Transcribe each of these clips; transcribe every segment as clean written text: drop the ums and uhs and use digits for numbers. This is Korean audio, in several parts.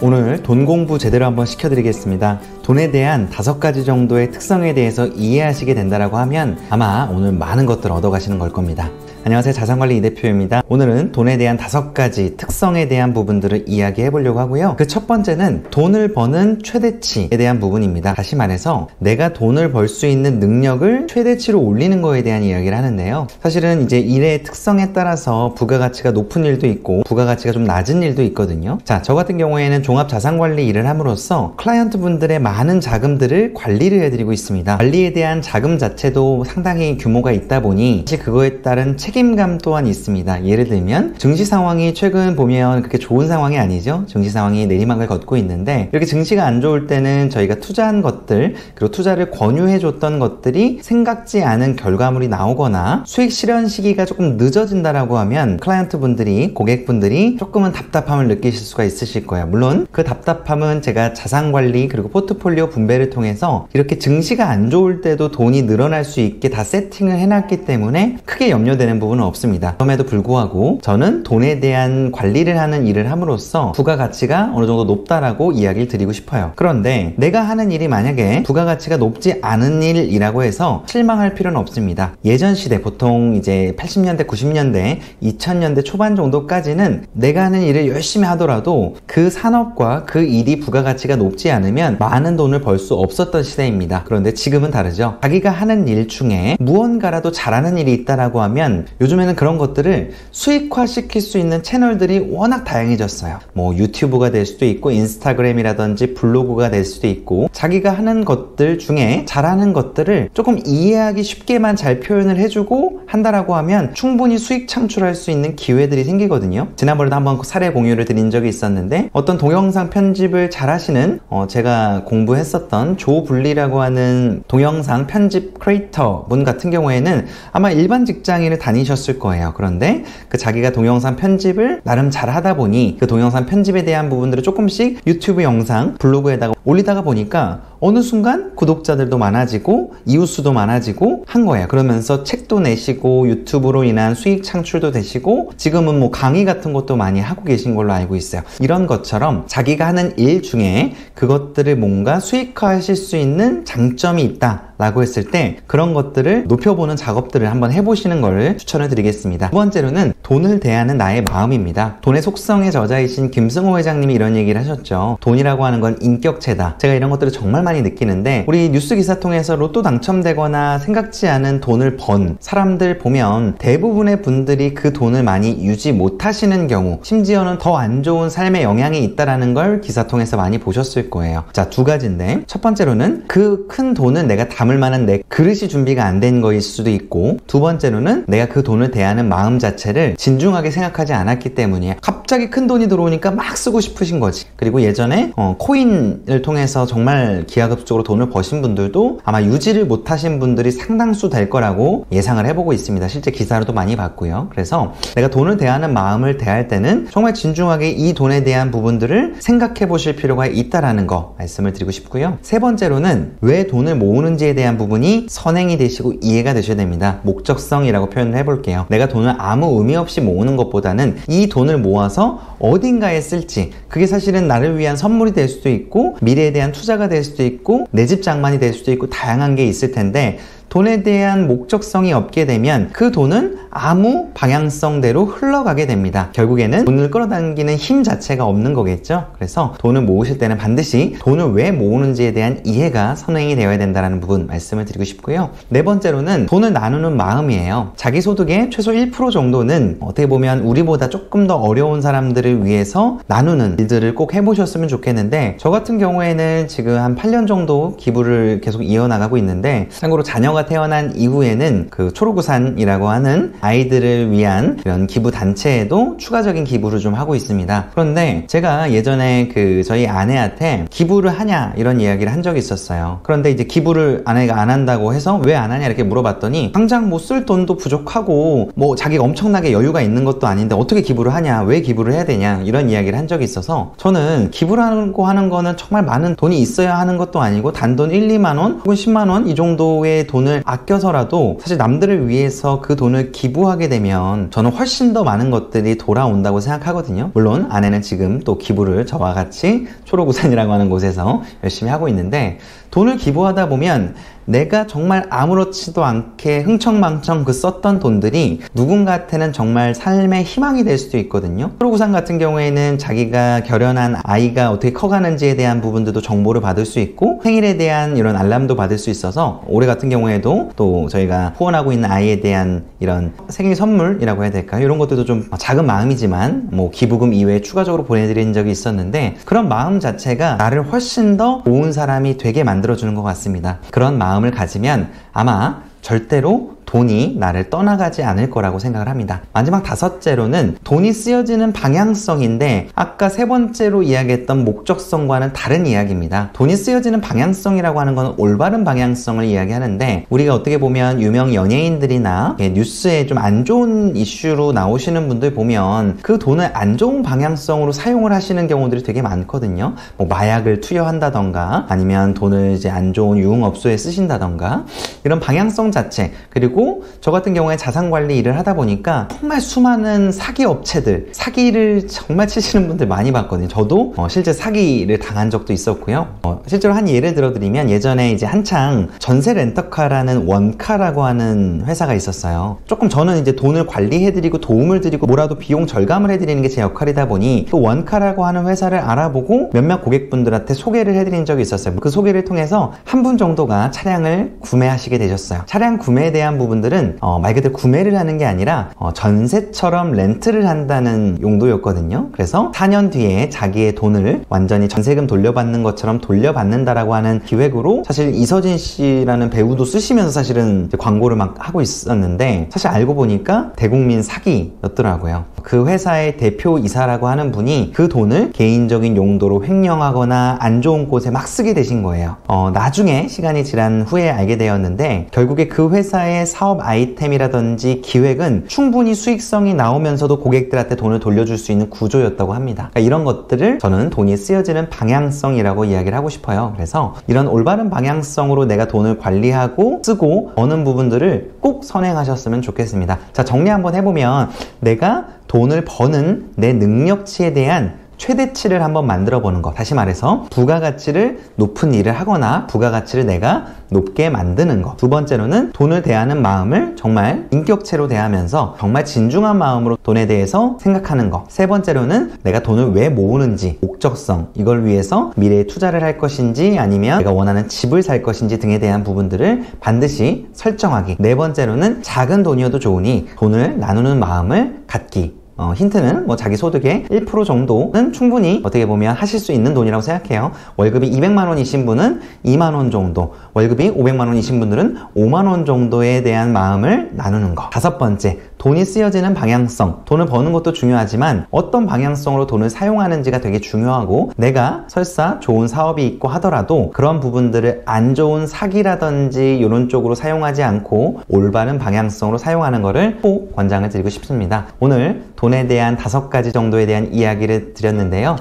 오늘 돈 공부 제대로 한번 시켜드리겠습니다. 돈에 대한 5가지 정도의 특성에 대해서 이해하시게 된다고 하면 아마 오늘 많은 것들 얻어가시는 걸 겁니다. 안녕하세요, 자산관리 이대표입니다. 오늘은 돈에 대한 5가지 특성에 대한 부분들을 이야기해 보려고 하고요. 그 첫 번째는 돈을 버는 최대치에 대한 부분입니다. 다시 말해서 내가 돈을 벌 수 있는 능력을 최대치로 올리는 거에 대한 이야기를 하는데요. 사실은 이제 일의 특성에 따라서 부가가치가 높은 일도 있고 부가가치가 좀 낮은 일도 있거든요. 자, 저 같은 경우에는 종합자산관리 일을 함으로써 클라이언트 분들의 많은 자금들을 관리를 해드리고 있습니다. 관리에 대한 자금 자체도 상당히 규모가 있다 보니 사실 그거에 따른 책임감 또한 있습니다. 예를 들면 증시 상황이 최근 보면 그렇게 좋은 상황이 아니죠. 증시 상황이 내리막을 걷고 있는데 이렇게 증시가 안 좋을 때는 저희가 투자한 것들 그리고 투자를 권유해 줬던 것들이 생각지 않은 결과물이 나오거나 수익 실현 시기가 조금 늦어진다라고 하면 클라이언트 분들이 고객분들이 조금은 답답함을 느끼실 수가 있으실 거예요. 물론 그 답답함은 제가 자산관리 그리고 포트폴리오 분배를 통해서 이렇게 증시가 안 좋을 때도 돈이 늘어날 수 있게 다 세팅을 해놨기 때문에 크게 염려되는 부분은 없습니다. 그럼에도 불구하고 저는 돈에 대한 관리를 하는 일을 함으로써 부가가치가 어느 정도 높다라고 이야기를 드리고 싶어요. 그런데 내가 하는 일이 만약에 부가가치가 높지 않은 일이라고 해서 실망할 필요는 없습니다. 예전 시대 보통 이제 80년대, 90년대, 2000년대 초반 정도까지는 내가 하는 일을 열심히 하더라도 그 산업과 그 일이 부가가치가 높지 않으면 많은 돈을 벌 수 없었던 시대입니다. 그런데 지금은 다르죠. 자기가 하는 일 중에 무언가라도 잘하는 일이 있다라고 하면 요즘에는 그런 것들을 수익화 시킬 수 있는 채널들이 워낙 다양해졌어요. 뭐 유튜브가 될 수도 있고 인스타그램이라든지 블로그가 될 수도 있고 자기가 하는 것들 중에 잘하는 것들을 조금 이해하기 쉽게만 잘 표현을 해주고 한다라고 하면 충분히 수익 창출할 수 있는 기회들이 생기거든요. 지난번에도 한번 사례 공유를 드린 적이 있었는데 어떤 동영상 편집을 잘 하시는 제가 공부했었던 조블리라고 하는 동영상 편집 크리에이터 분 같은 경우에는 아마 일반 직장인을 다니셨을 거예요. 그런데 그 자기가 동영상 편집을 나름 잘 하다 보니 그 동영상 편집에 대한 부분들을 조금씩 유튜브 영상, 블로그에다가 올리다가 보니까 어느 순간 구독자들도 많아지고 이웃수도 많아지고 한 거예요. 그러면서 책도 내시고 유튜브로 인한 수익 창출도 되시고 지금은 뭐 강의 같은 것도 많이 하고 계신 걸로 알고 있어요. 이런 것처럼 자기가 하는 일 중에 그것들을 뭔가 수익화하실 수 있는 장점이 있다 라고 했을 때 그런 것들을 높여보는 작업들을 한번 해보시는 걸 추천을 드리겠습니다. 두 번째로는 돈을 대하는 나의 마음입니다. 돈의 속성의 저자이신 김승호 회장님이 이런 얘기를 하셨죠. 돈이라고 하는 건 인격체다. 제가 이런 것들을 정말 많이 느끼는데 우리 뉴스 기사 통해서 로또 당첨되거나 생각지 않은 돈을 번 사람들 보면 대부분의 분들이 그 돈을 많이 유지 못하시는 경우 심지어는 더 안 좋은 삶의 영향이 있다는 걸 기사 통해서 많이 보셨을 거예요. 자, 2가지인데 첫 번째로는 그 큰 돈은 내가 담을 만한 내 그릇이 준비가 안 된 거일 수도 있고 두 번째로는 내가 그 돈을 대하는 마음 자체를 진중하게 생각하지 않았기 때문이에요. 갑자기 큰 돈이 들어오니까 막 쓰고 싶으신 거지. 그리고 예전에 코인을 통해서 정말 기하급수적으로 돈을 버신 분들도 아마 유지를 못하신 분들이 상당수 될 거라고 예상을 해보고 있습니다. 실제 기사로도 많이 봤고요. 그래서 내가 돈을 대하는 마음을 대할 때는 정말 진중하게 이 돈에 대한 부분들을 생각해 보실 필요가 있다라는 거 말씀을 드리고 싶고요. 세 번째로는 왜 돈을 모으는지에 대한 부분이 선행이 되시고 이해가 되셔야 됩니다. 목적성이라고 표현을 해볼게요. 내가 돈을 아무 의미 없이 모으는 것보다는 이 돈을 모아서 어딘가에 쓸지 그게 사실은 나를 위한 선물이 될 수도 있고 미래에 대한 투자가 될 수도 있고 내 집 장만이 될 수도 있고 다양한 게 있을 텐데 돈에 대한 목적성이 없게 되면 그 돈은 아무 방향성대로 흘러가게 됩니다. 결국에는 돈을 끌어당기는 힘 자체가 없는 거겠죠. 그래서 돈을 모으실 때는 반드시 돈을 왜 모으는지에 대한 이해가 선행이 되어야 된다는 부분 말씀을 드리고 싶고요. 네 번째로는 돈을 나누는 마음이에요. 자기 소득의 최소 1% 정도는 어떻게 보면 우리보다 조금 더 어려운 사람들을 위해서 나누는 일들을 꼭 해보셨으면 좋겠는데 저 같은 경우에는 지금 한 8년 정도 기부를 계속 이어나가고 있는데 참고로 자녀가 태어난 이후에는 그 초록우산이라고 하는 아이들을 위한 이런 기부 단체에도 추가적인 기부를 좀 하고 있습니다. 그런데 제가 예전에 그 저희 아내한테 기부를 하냐 이런 이야기를 한 적이 있었어요. 그런데 이제 기부를 아내가 안 한다고 해서 왜 안 하냐 이렇게 물어봤더니 당장 뭐 쓸 돈도 부족하고 뭐 자기가 엄청나게 여유가 있는 것도 아닌데 어떻게 기부를 하냐 왜 기부를 해야 되냐 이런 이야기를 한 적이 있어서 저는 기부를 하는 거는 정말 많은 돈이 있어야 하는 것도 아니고 단돈 1, 2만 원 혹은 10만 원 이 정도의 돈 돈을 아껴서라도 사실 남들을 위해서 그 돈을 기부하게 되면 저는 훨씬 더 많은 것들이 돌아온다고 생각하거든요. 물론 아내는 지금 또 기부를 저와 같이 초록우산이라고 하는 곳에서 열심히 하고 있는데, 돈을 기부하다 보면 내가 정말 아무렇지도 않게 흥청망청 썼던 돈들이 누군가한테는 정말 삶의 희망이 될 수도 있거든요. 초록우산 같은 경우에는 자기가 결연한 아이가 어떻게 커가는지에 대한 부분들도 정보를 받을 수 있고, 생일에 대한 이런 알람도 받을 수 있어서 올해 같은 경우에도 또 저희가 후원하고 있는 아이에 대한 이런 생일 선물이라고 해야 될까요? 이런 것들도 좀 작은 마음이지만 뭐 기부금 이외에 추가적으로 보내드린 적이 있었는데, 그런 마음 자체가 나를 훨씬 더 좋은 사람이 되게 만들어주는 것 같습니다. 그런 마음을 가지면 아마 절대로 돈이 나를 떠나가지 않을 거라고 생각을 합니다. 마지막 다섯째로는 돈이 쓰여지는 방향성인데, 아까 세 번째로 이야기했던 목적성과는 다른 이야기입니다. 돈이 쓰여지는 방향성이라고 하는 건 올바른 방향성을 이야기하는데, 우리가 어떻게 보면 유명 연예인들이나 뉴스에 좀 안 좋은 이슈로 나오시는 분들 보면 그 돈을 안 좋은 방향성으로 사용을 하시는 경우들이 되게 많거든요. 뭐 마약을 투여한다던가, 아니면 돈을 이제 안 좋은 유흥업소에 쓰신다던가, 이런 방향성 자체. 그리고 저 같은 경우에 자산관리 일을 하다 보니까 정말 수많은 사기 업체들, 사기를 정말 치시는 분들 많이 봤거든요. 저도 실제 사기를 당한 적도 있었고요. 실제로 한 예를 들어드리면, 예전에 이제 한창 전세 렌터카라는 원카라고 하는 회사가 있었어요. 조금 저는 이제 돈을 관리해드리고 도움을 드리고 뭐라도 비용 절감을 해드리는 게 제 역할이다 보니 그 원카라고 하는 회사를 알아보고 몇몇 고객분들한테 소개를 해드린 적이 있었어요. 그 소개를 통해서 한 분 정도가 차량을 구매하시게 되셨어요. 차량 구매에 대한 부분들은 말 그대로 구매를 하는 게 아니라 전세처럼 렌트를 한다는 용도였거든요. 그래서 4년 뒤에 자기의 돈을 완전히 전세금 돌려받는 것처럼 돌려받는다라고 하는 기획으로, 사실 이서진 씨라는 배우도 쓰시면서 사실은 광고를 막 하고 있었는데, 사실 알고 보니까 대국민 사기였더라고요. 그 회사의 대표이사라고 하는 분이 그 돈을 개인적인 용도로 횡령하거나 안 좋은 곳에 막 쓰게 되신 거예요. 나중에 시간이 지난 후에 알게 되었는데, 결국에 그 회사의 사업 아이템이라든지 기획은 충분히 수익성이 나오면서도 고객들한테 돈을 돌려줄 수 있는 구조였다고 합니다. 그러니까 이런 것들을 저는 돈이 쓰여지는 방향성이라고 이야기를 하고 싶어요. 그래서 이런 올바른 방향성으로 내가 돈을 관리하고 쓰고 버는 부분들을 꼭 선행하셨으면 좋겠습니다. 자, 정리 한번 해보면, 내가 돈을 버는 내 능력치에 대한 최대치를 한번 만들어 보는 것. 다시 말해서 부가가치를 높은 일을 하거나 부가가치를 내가 높게 만드는 것. 두 번째로는 돈을 대하는 마음을 정말 인격체로 대하면서 정말 진중한 마음으로 돈에 대해서 생각하는 것. 세 번째로는 내가 돈을 왜 모으는지, 목적성, 이걸 위해서 미래에 투자를 할 것인지 아니면 내가 원하는 집을 살 것인지 등에 대한 부분들을 반드시 설정하기. 네 번째로는 작은 돈이어도 좋으니 돈을 나누는 마음을 갖기. 힌트는 뭐 자기 소득의 1% 정도는 충분히 어떻게 보면 하실 수 있는 돈이라고 생각해요. 월급이 200만 원이신 분은 2만 원 정도, 월급이 500만 원이신 분들은 5만 원 정도에 대한 마음을 나누는 것. 다섯 번째, 돈이 쓰여지는 방향성. 돈을 버는 것도 중요하지만 어떤 방향성으로 돈을 사용하는지가 되게 중요하고, 내가 설사 좋은 사업이 있고 하더라도 그런 부분들을 안 좋은 사기라든지 이런 쪽으로 사용하지 않고 올바른 방향성으로 사용하는 것을 꼭 권장을 드리고 싶습니다. 오늘 돈에 대한 5가지 정도에 대한 이야기를 드렸는데요.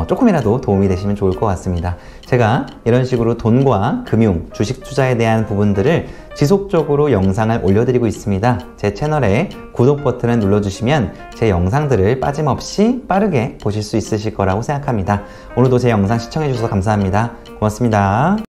조금이라도 도움이 되시면 좋을 것 같습니다. 제가 이런 식으로 돈과 금융, 주식 투자에 대한 부분들을 지속적으로 영상을 올려드리고 있습니다. 제 채널에 구독 버튼을 눌러주시면 제 영상들을 빠짐없이 빠르게 보실 수 있으실 거라고 생각합니다. 오늘도 제 영상 시청해주셔서 감사합니다. 고맙습니다.